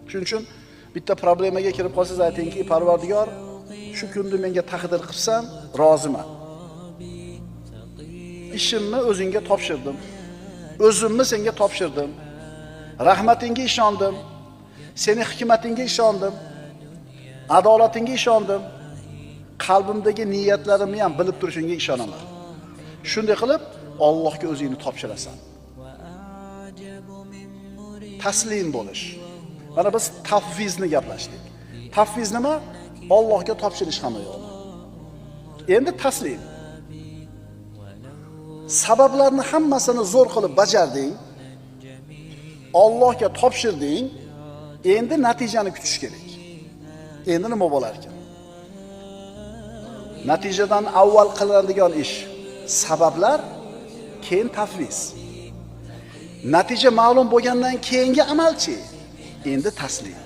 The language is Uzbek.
Shuning uchun bitta problemaga kirib qolsangiz aytingki, Parvardigor, shu kunni menga taqdir qilsam, roziman. Ishimni o'zingga topshirdim. O'zimni senga topshirdim. Rahmatingga ishondim. Seni hikmatingga ishondim. Adolatingga ishondim. Qalbimdagi niyatlarimni ham bilib turishingga ishonaman. Shunday qilib Allohga o'zingni topshirasan. Taslim bo'lish. Mana biz tafvizni gaplashdik. Tafviz nima? Allohga topshirish hamma yo'li. Endi taslim. Sabablarni hammasini zo'r qilib bajarding. Allohga topshirding. Endi natijani kutish kerak. Endi nima bo'lar ekan? Natijadan avval qilinadigan ish sabablar, keyin tafviz. Natija ma'lum bo'lgandan keyingi amalchi endi taslim.